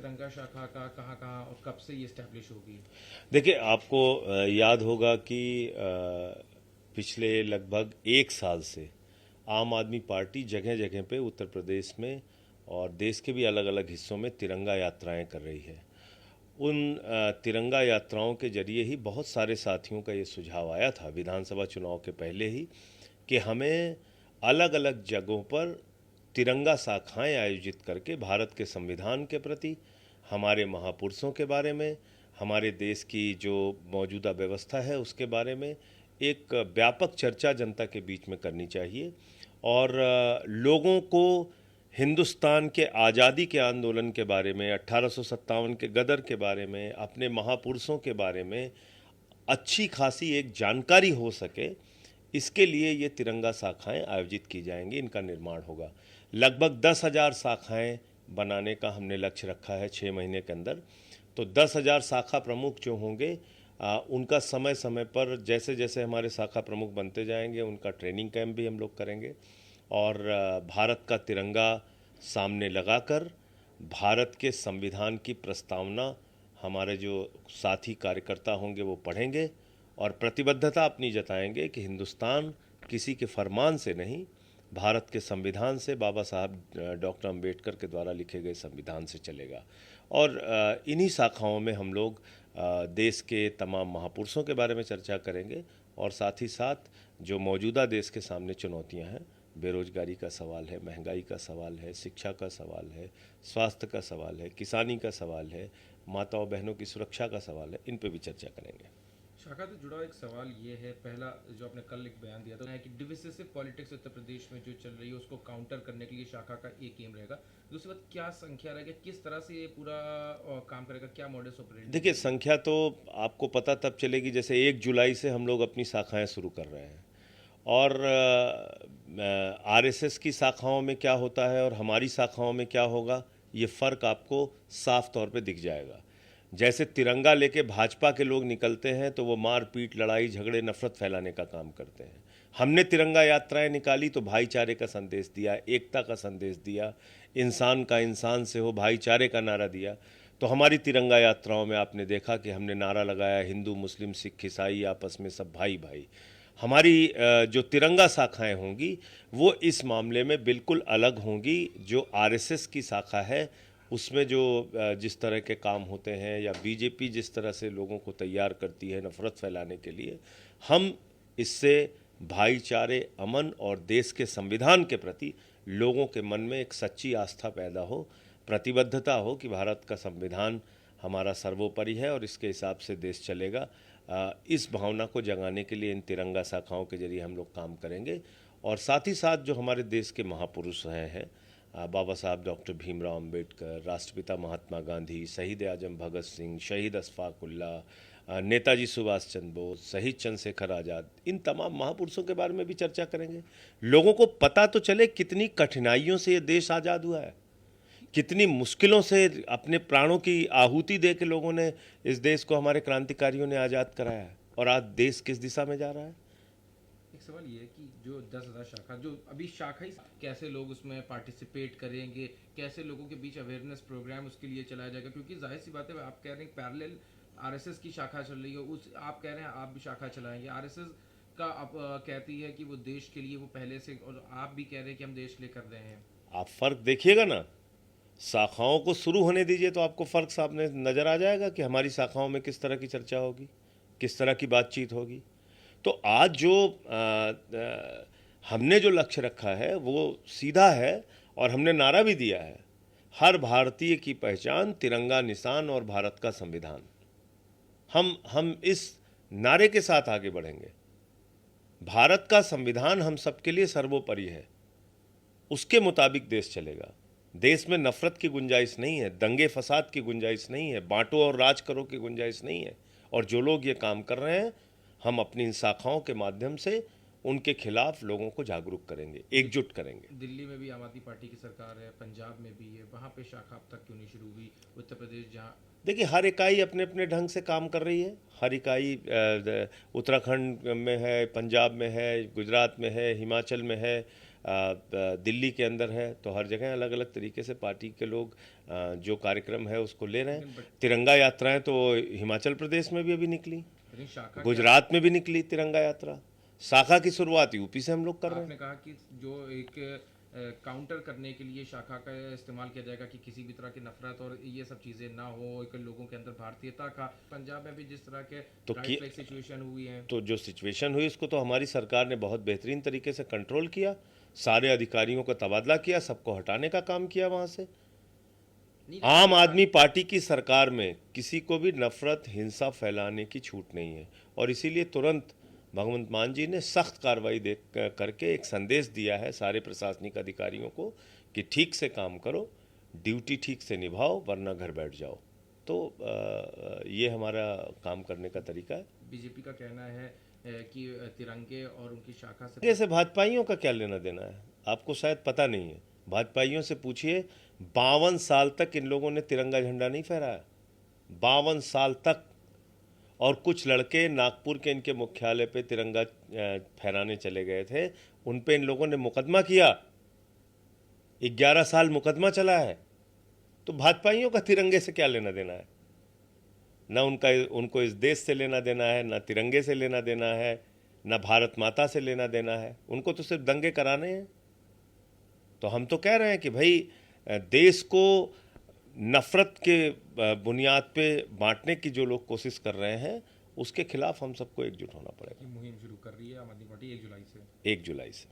तिरंगा शाखा का कहाँ कहाँ और कब से ये इस्टेब्लिश होगी? देखिए, आपको याद होगा कि पिछले लगभग एक साल से आम आदमी पार्टी जगह जगह पे उत्तर प्रदेश में और देश के भी अलग अलग हिस्सों में तिरंगा यात्राएं कर रही है। उन तिरंगा यात्राओं के जरिए ही बहुत सारे साथियों का ये सुझाव आया था विधानसभा चुनाव के पहले ही कि हमें अलग अलग जगहों पर तिरंगा शाखाएं आयोजित करके भारत के संविधान के प्रति, हमारे महापुरुषों के बारे में, हमारे देश की जो मौजूदा व्यवस्था है उसके बारे में एक व्यापक चर्चा जनता के बीच में करनी चाहिए और लोगों को हिंदुस्तान के आज़ादी के आंदोलन के बारे में, 1857 के गदर के बारे में, अपने महापुरुषों के बारे में अच्छी खासी एक जानकारी हो सके, इसके लिए ये तिरंगा शाखाएं आयोजित की जाएंगी, इनका निर्माण होगा। लगभग 10,000 शाखाएं बनाने का हमने लक्ष्य रखा है 6 महीने के अंदर। तो 10,000 शाखा प्रमुख जो होंगे उनका समय समय पर जैसे जैसे हमारे शाखा प्रमुख बनते जाएंगे उनका ट्रेनिंग कैंप भी हम लोग करेंगे और भारत का तिरंगा सामने लगाकर भारत के संविधान की प्रस्तावना हमारे जो साथी कार्यकर्ता होंगे वो पढ़ेंगे और प्रतिबद्धता अपनी जताएंगे कि हिंदुस्तान किसी के फरमान से नहीं, भारत के संविधान से, बाबा साहब डॉक्टर अंबेडकर के द्वारा लिखे गए संविधान से चलेगा। और इन्हीं शाखाओं में हम लोग देश के तमाम महापुरुषों के बारे में चर्चा करेंगे और साथ ही साथ जो मौजूदा देश के सामने चुनौतियां हैं, बेरोजगारी का सवाल है, महंगाई का सवाल है, शिक्षा का सवाल है, स्वास्थ्य का सवाल है, किसानी का सवाल है, माताओं बहनों की सुरक्षा का सवाल है, इन पे भी चर्चा करेंगे। शाखा से जुड़ा एक सवाल ये है, पहला जो आपने कल एक बयान दिया था है कि डिविसिव पॉलिटिक्स उत्तर प्रदेश में जो चल रही है उसको काउंटर करने के लिए शाखा का एक एम रहेगा। दूसरी बात, क्या संख्या रहेगी, किस तरह से ये पूरा काम करेगा, क्या मॉडल्स ऑपरेंडी? देखिए, संख्या तो आपको पता तब चलेगी जैसे 1 जुलाई से हम लोग अपनी शाखाएं शुरू कर रहे हैं और आरएसएस की शाखाओं में क्या होता है और हमारी शाखाओं में क्या होगा, ये फ़र्क आपको साफ तौर पे दिख जाएगा। जैसे तिरंगा लेके भाजपा के लोग निकलते हैं तो वो मार पीट, लड़ाई झगड़े, नफरत फैलाने का काम करते हैं। हमने तिरंगा यात्राएं निकाली तो भाईचारे का संदेश दिया, एकता का संदेश दिया, इंसान का इंसान से हो, भाईचारे का नारा दिया। तो हमारी तिरंगा यात्राओं में आपने देखा कि हमने नारा लगाया, हिंदू मुस्लिम सिख ईसाई आपस में सब भाई भाई। हमारी जो तिरंगा शाखाएं होंगी वो इस मामले में बिल्कुल अलग होंगी। जो आरएसएस की शाखा है उसमें जो जिस तरह के काम होते हैं या बीजेपी जिस तरह से लोगों को तैयार करती है नफरत फैलाने के लिए, हम इससे भाईचारे, अमन और देश के संविधान के प्रति लोगों के मन में एक सच्ची आस्था पैदा हो, प्रतिबद्धता हो कि भारत का संविधान हमारा सर्वोपरि है और इसके हिसाब से देश चलेगा। इस भावना को जगाने के लिए इन तिरंगा शाखाओं के जरिए हम लोग काम करेंगे और साथ ही साथ जो हमारे देश के महापुरुष हैं बाबा साहब डॉक्टर भीमराव अंबेडकर, राष्ट्रपिता महात्मा गांधी, शहीद आजम भगत सिंह, शहीद अशफाक उल्लाह, नेताजी सुभाष चंद्र बोस, शहीद चंद्रशेखर आज़ाद, इन तमाम महापुरुषों के बारे में भी चर्चा करेंगे। लोगों को पता तो चले कितनी कठिनाइयों से ये देश आज़ाद हुआ है, कितनी मुश्किलों से अपने प्राणों की आहुति दे के लोगों ने इस देश को, हमारे क्रांतिकारियों ने आज़ाद कराया है और आज देश किस दिशा में जा रहा है। एक सवाल ये है कि जो 10,000 शाखा, जो अभी शाखा ही, कैसे लोग उसमें पार्टिसिपेट करेंगे, कैसे लोगों के बीच अवेयरनेस प्रोग्राम उसके लिए चलाया जाएगा? क्योंकि जाहिर सी बात है, आप कह रहे हैं पैरेलल आरएसएस की शाखा चल रही है, उस आप कह रहे हैं आप भी शाखा चलाएंगे। आरएसएस का आप कहती है कि वो देश के लिए वो पहले से, और आप भी कह रहे हैं कि हम देश के लिए कर रहे हैं। आप फर्क देखिएगा ना, शाखाओं को शुरू होने दीजिए तो आपको फ़र्क सामने नज़र आ जाएगा कि हमारी शाखाओं में किस तरह की चर्चा होगी, किस तरह की बातचीत होगी। तो आज जो हमने जो लक्ष्य रखा है वो सीधा है और हमने नारा भी दिया है, हर भारतीय की पहचान तिरंगा निशान और भारत का संविधान। हम इस नारे के साथ आगे बढ़ेंगे। भारत का संविधान हम सबके लिए सर्वोपरि है, उसके मुताबिक देश चलेगा। देश में नफरत की गुंजाइश नहीं है, दंगे फसाद की गुंजाइश नहीं है, बांटो और राज करो की गुंजाइश नहीं है। और जो लोग ये काम कर रहे हैं, हम अपनी इन शाखाओं के माध्यम से उनके खिलाफ लोगों को जागरूक करेंगे, एकजुट करेंगे। दिल्ली में भी आम आदमी पार्टी की सरकार है, पंजाब में भी है, वहाँ पे शाखा अब तक क्यों नहीं शुरू हुई? उत्तर प्रदेश जहाँ, देखिए, हर इकाई अपने अपने ढंग से काम कर रही है। हर इकाई उत्तराखंड में है, पंजाब में है, गुजरात में है, हिमाचल में है, दिल्ली के अंदर है, तो हर जगह अलग अलग तरीके से पार्टी के लोग जो कार्यक्रम है उसको ले रहे हैं। तिरंगा यात्राएं तो हिमाचल प्रदेश में भी अभी निकली, लेकिन शाखा गुजरात में भी निकली तिरंगा यात्रा। शाखा की शुरुआत यूपी से हम लोग कर रहे हैं। आपने कहा कि जो एक काउंटर करने के लिए शाखा का इस्तेमाल किया जाएगा कि किसी भी तरह की नफरत और ये सब चीजें ना हो, एक लोगों के अंदर भारतीयता का। पंजाब में भी जिस तरह के तो राइट फ्लैग सिचुएशन हुई है, तो जो सिचुएशन हुई उसको तो हमारी सरकार ने बहुत बेहतरीन तरीके से कंट्रोल किया, सारे अधिकारियों का तबादला किया, सबको हटाने का काम किया वहां से। आम आदमी पार्टी की सरकार में किसी को भी नफरत हिंसा फैलाने की छूट नहीं है, और इसीलिए तुरंत भगवंत मान जी ने सख्त कार्रवाई करके एक संदेश दिया है सारे प्रशासनिक अधिकारियों को कि ठीक से काम करो, ड्यूटी ठीक से निभाओ, वरना घर बैठ जाओ। तो ये हमारा काम करने का तरीका है। बीजेपी का कहना है कि तिरंगे और उनकी शाखा से जैसे भाजपाइयों का क्या लेना देना है, आपको शायद पता नहीं है। भाजपाइयों से पूछिए, 52 साल तक इन लोगों ने तिरंगा झंडा नहीं फहराया, 52 साल तक। और कुछ लड़के नागपुर के इनके मुख्यालय पे तिरंगा फहराने चले गए थे, उन पे इन लोगों ने मुकदमा किया, 11 साल मुकदमा चला है। तो भाजपाइयों का तिरंगे से क्या लेना देना है? ना उनको इस देश से लेना देना है, ना तिरंगे से लेना देना है, ना भारत माता से लेना देना है। उनको तो सिर्फ दंगे कराने हैं। तो हम तो कह रहे हैं कि भाई देश को नफरत के बुनियाद पे बांटने की जो लोग कोशिश कर रहे हैं, उसके खिलाफ हम सबको एकजुट होना पड़ेगा। मुहिम शुरू कर रही है आम आदमी पार्टी 1 जुलाई से। 1 जुलाई से।